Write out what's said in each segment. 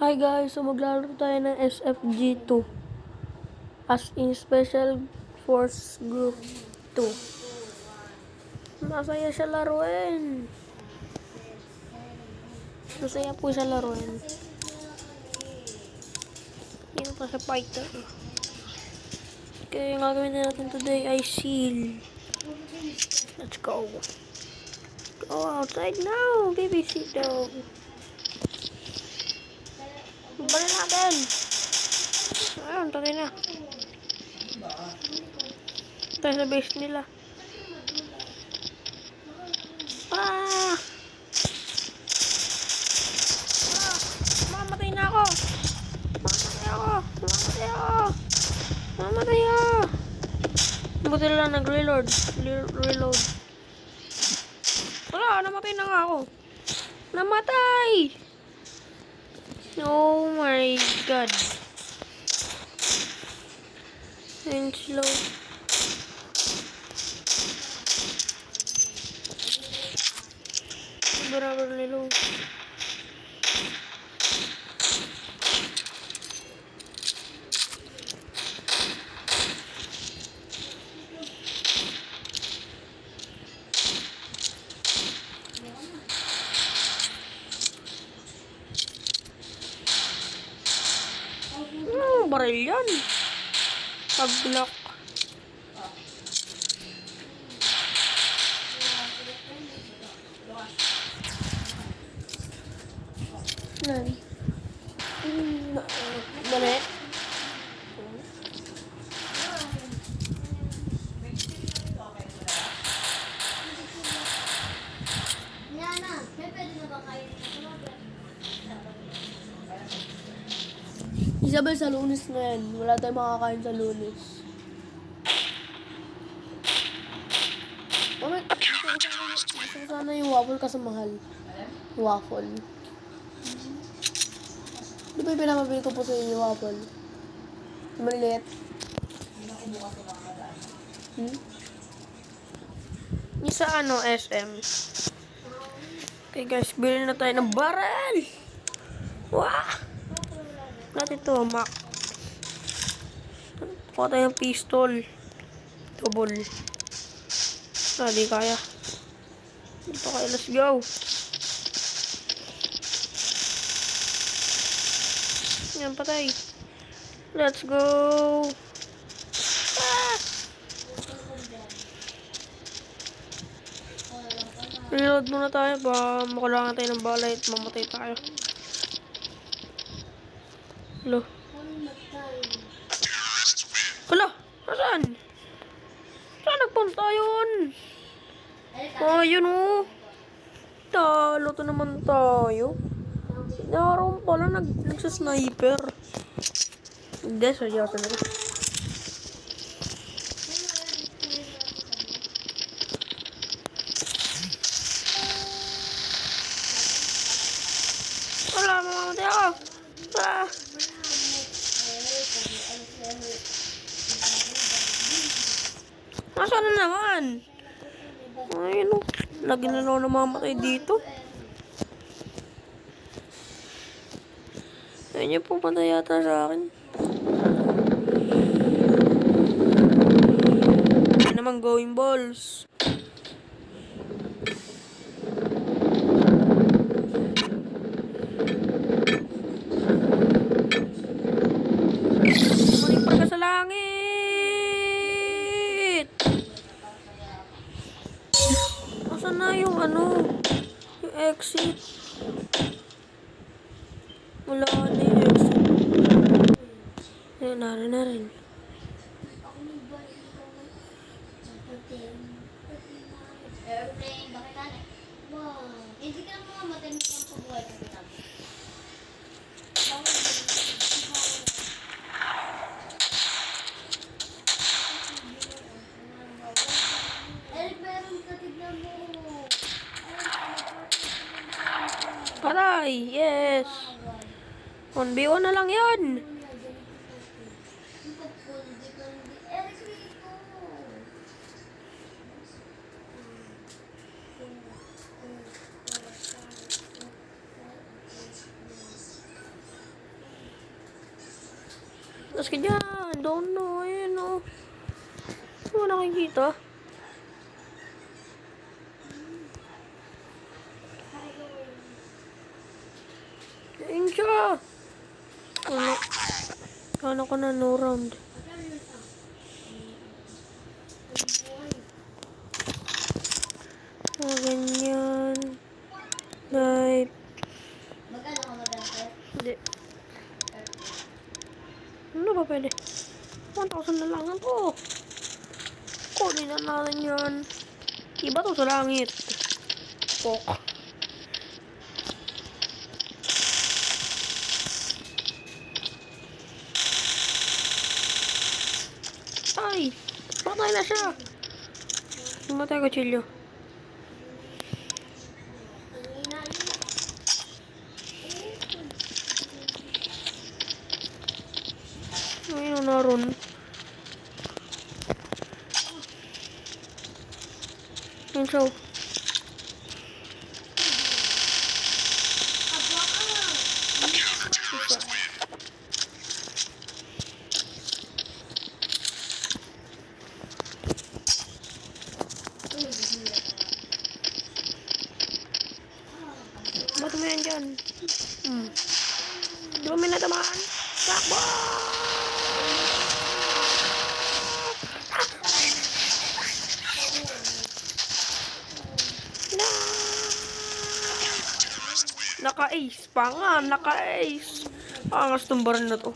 Hi guys, so maglalaro tayo ng SFG2 as in Special Force Group 2. Masaya siya laruin. Masaya po siya laruin. Dito pa siya fighter. Okay, yung gagawin natin today ay seal. Let's go. Go outside now, BBC dog. Bala natin. Ayun, tayo na. Tayo sa base nila. Ah! Mamatay na ako! Mamatay ako! Buti lang nag-reload. Reload. Wala, namatay na nga ako. Namatay! Oh my god. And slow. Beraber reload. Baril yan. Pag-block. Nani? Balik. Isabel, sa Lunes na yan. Wala tayong makakain sa Lunes. Gusto sana yung waffle kasi mahal. Waffle. Di ba yung pinamabili ko po sa inyo waffle? Maliit. Yung sa SM. Okay guys, bilhin na tayo ng barrel! Wah! Natin ito, Mac. Kuha tayo ng pistol. Double. Di kaya. Dito kayo, let's go. Yan, patay. Let's go. Ah! Reload muna tayo ba makulangan tayo ng bala at mamatay tayo. Hello. Hala, nasaan? Saan nagpunta yun? Oh, yun oh. Talo to naman tayo. Naroon pala nagsasniper. Hindi, seryoso na rin. Wala, mamamatay ako. Ah. Nasaan na naman? Ayun o. Lagi na lang namamatay dito. Ayun niya pupunta yata sa akin. Ayun naman going balls. Manipar ka sa langit. Nasaan na yung yung exit? Wala na yung exit. Ayun, narin na rin. Airplane, bakit ka na? Wow. Hindi ka naman mamatin mo kung pabuhay ka kita. Eric, meron ka, tignan mo. Aray, yes. 1v1 na lang yan. Eric, dito. Tapos ka dyan. Doon na. Ayan o. Wala nakikita. Ayan siya. Ano? Kano ko na no round. O, ganyan. Knife. Magkano ka maganda? Hindi. Ano ba pwede? 1,000 na lang ako. Kunin na natin yan. Iba to sa langit. Pok. Ay! Patay na siya! Namatay ko, Chilyo. Ayun na ron. Ayun siya. Ba't mo yan dyan? Di ba may natamaan? Takbo! Na! Naka-ace pa nga, naka-ace. Angas tong baran na to.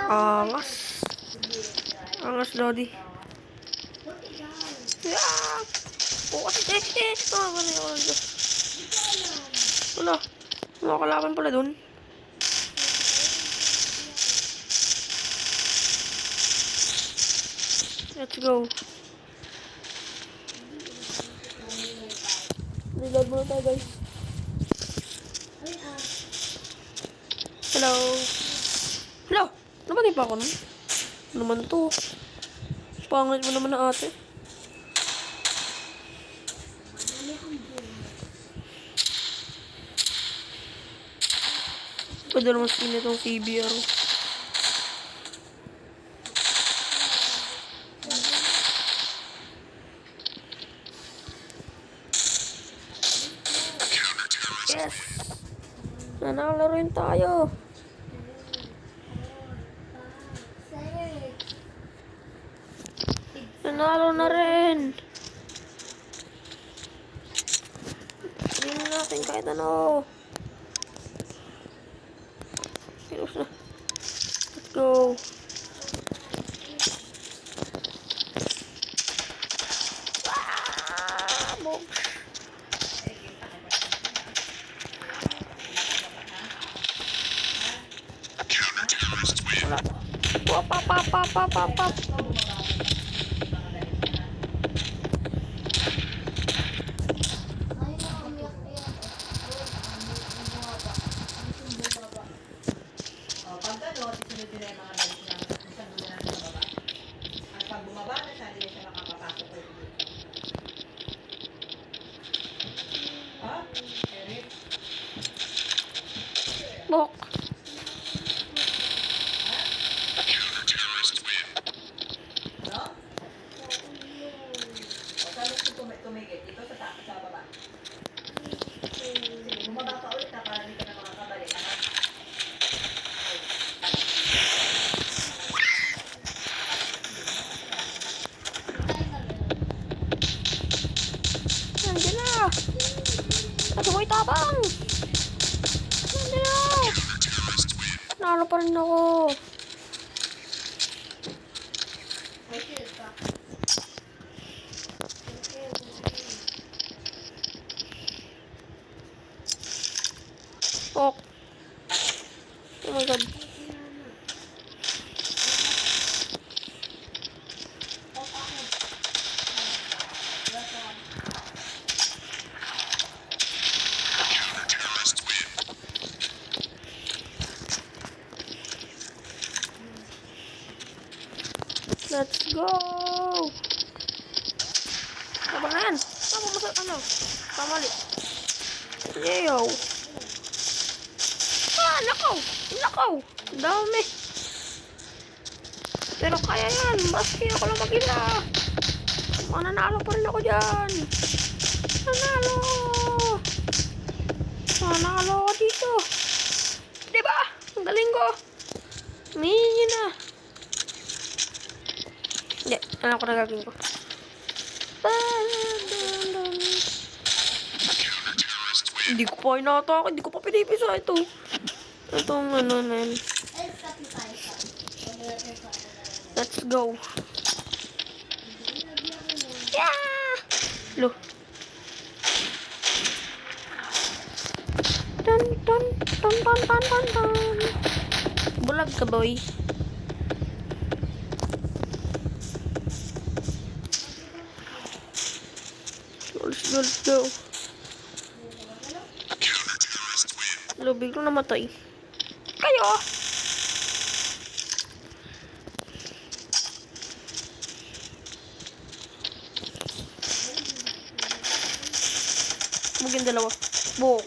Angas. Angas, Lodi. Yeah! Oh, ano yun? Wala. Mga kalaban pala dun. Let's go. Reload muna tayo, guys. Hello. Hello. Namatay pa ako nun? Ano naman to? Pangit mo naman na ate. Pwede naman skin itong CBR. Yes! Nanalo rin tayo. Nanalo na rin. Tingnan natin kahit ano. Let's go. Ah, boom. Wala. Pop. Bok. Tumigil dito sa baba. Sige, bumaba ka ulit na para hindi ka na makakabalik. Nandiyan na. At mo itabang. Nandiyan na. Nalo pa rin ako. Oh. Oh my god. Let's go! Apa na yan? Apa mo sa ano? Pamali. Yayo. Ah, nakaw! Nakaw! Dami. Pero kaya yan. Maski ako lang mag-isa. Mananalo pa rin ako dyan. Mananalo. Mananalo ako dito. Diba? Ang galing ko. Minin nyo na. Hindi. Alam ko na gagawin ko. Hindi ko pa inatake. Hindi ko pa pinipisa ito. Itong ano na yun. Let's go. Yeah! Lo. Dun, dun, dun, dun, dun, dun, dun. Bulag ka, boy. Let's go. Lo, biglang namatay. Kayo! Mungkin dalawa. Bong.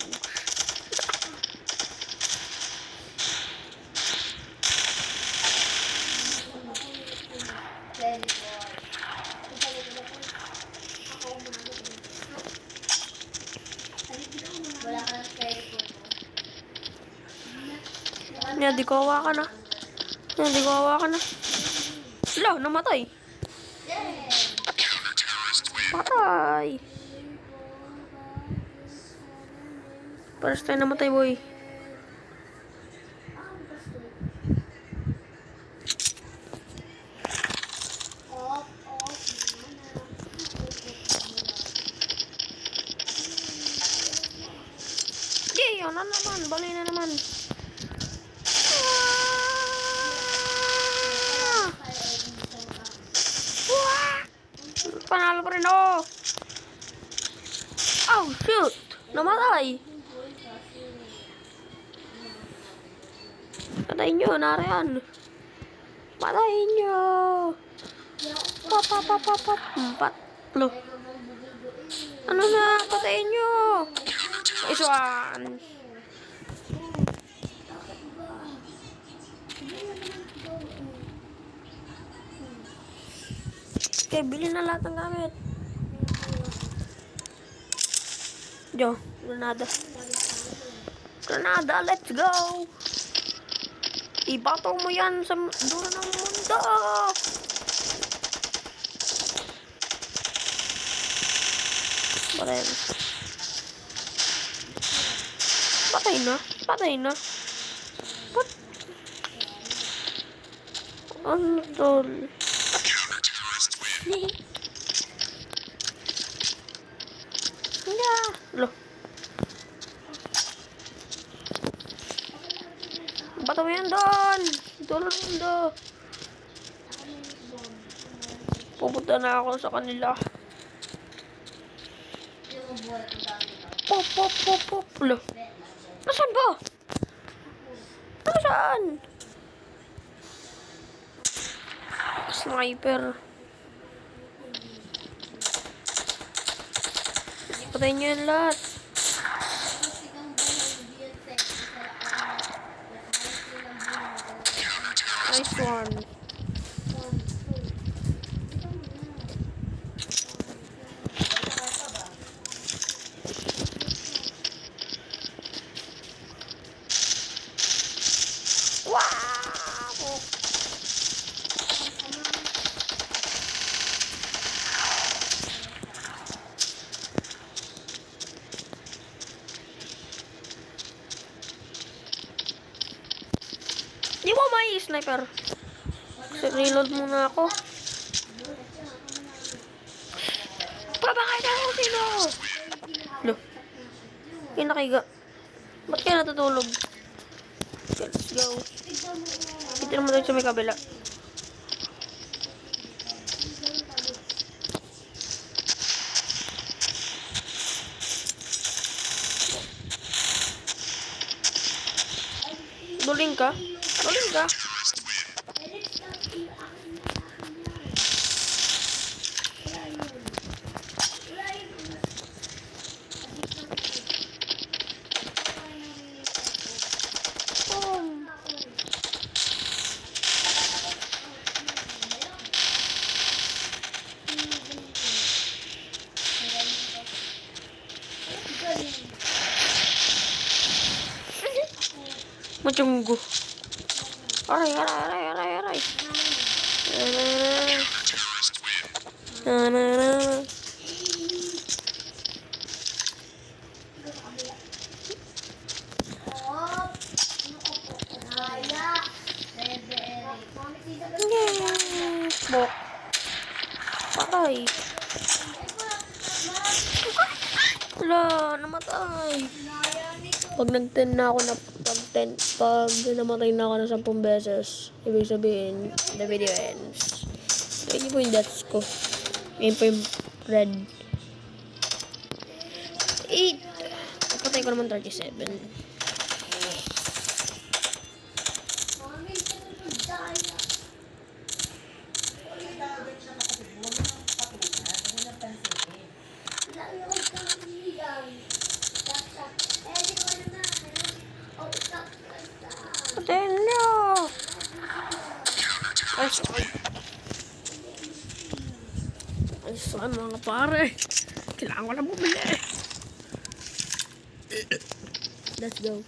Wala ka ng telepon. Yan, di ko hawakan na. Yan, di ko hawakan na. Lo, namatay. Yeah! Patay. Paras tayo namatay, boy. Yay, yun na naman. Bali na naman. Panalo pa rin ako. Oh, shoot. Namatay. Patayin nyo, nariyan. Patayin nyo. Pap. Lo. Ano na? Patayin nyo. Nice one. Okay, bilhin na lahat ng gamit. Jo, Granada. Granada, let's go! Ibato mo yan sa dulo ng mundo! Patay na. Ano tol? Loh. Bato mo yan doon. Dulo ng mundo. Pupunta na ako sa kanila. Pop. Loh. Nasaan ba? Nasaan? Sniper. Patayin nyo yan lahat. Nice one. Wow! Di mo may sniper. Reload muna ako. Pabakay na ako sino. Loh. Yung nakiga. Ba't kaya natutulog? Okay, let's go. Ito naman tayo sa may kabila. Duling ka? Machunggo. Aray, aray, aray, aray, aray. Na, na, na. Oh, Raya. Bebe Eric. Mami, sino ba? Yeah. Bok. Patay. Wala, namatay. Pag nag-10 na ako na pag namatay na ako ng 10 beses, ibig sabihin, the video ends. So, yun po yung deaths ko. Yun po yung red. 8. Napatay ko naman 37. Mami, sino ba? Raya. Lalo ka lang. Saksak. Eh, di ko na. Oh, saksak. Patay na! Ay, sorry. Ay, sorry mga pare. Kailangan ko na bumili. Let's go.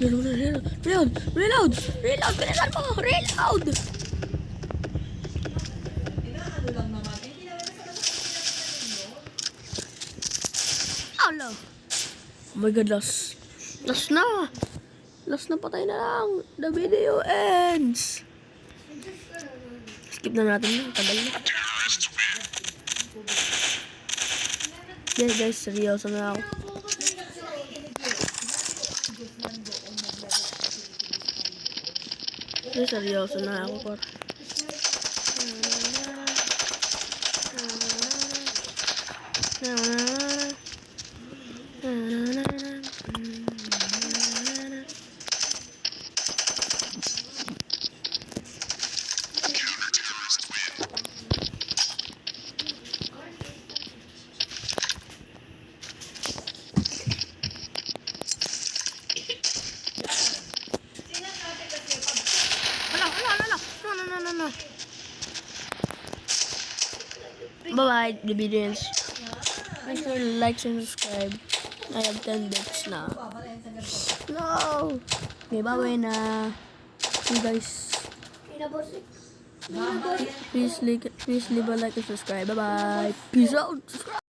Reload! Reload! Reload! Bilisan mo! Reload! Inaano lang naman. Eh, hindi naman sa Ala! Oh my god, last. Last na! Last na, patay na lang. The video ends. Skip na natin na. Tagal na. Yeah guys, seryoso na ako. Yeah, seryoso na ako, par. No. Bye-bye, the video ends. Make sure to like and subscribe. I have 10 bits now. No! Okay, bye-bye na. See you guys. Please leave a like and subscribe. Bye-bye. Peace out. Subscribe.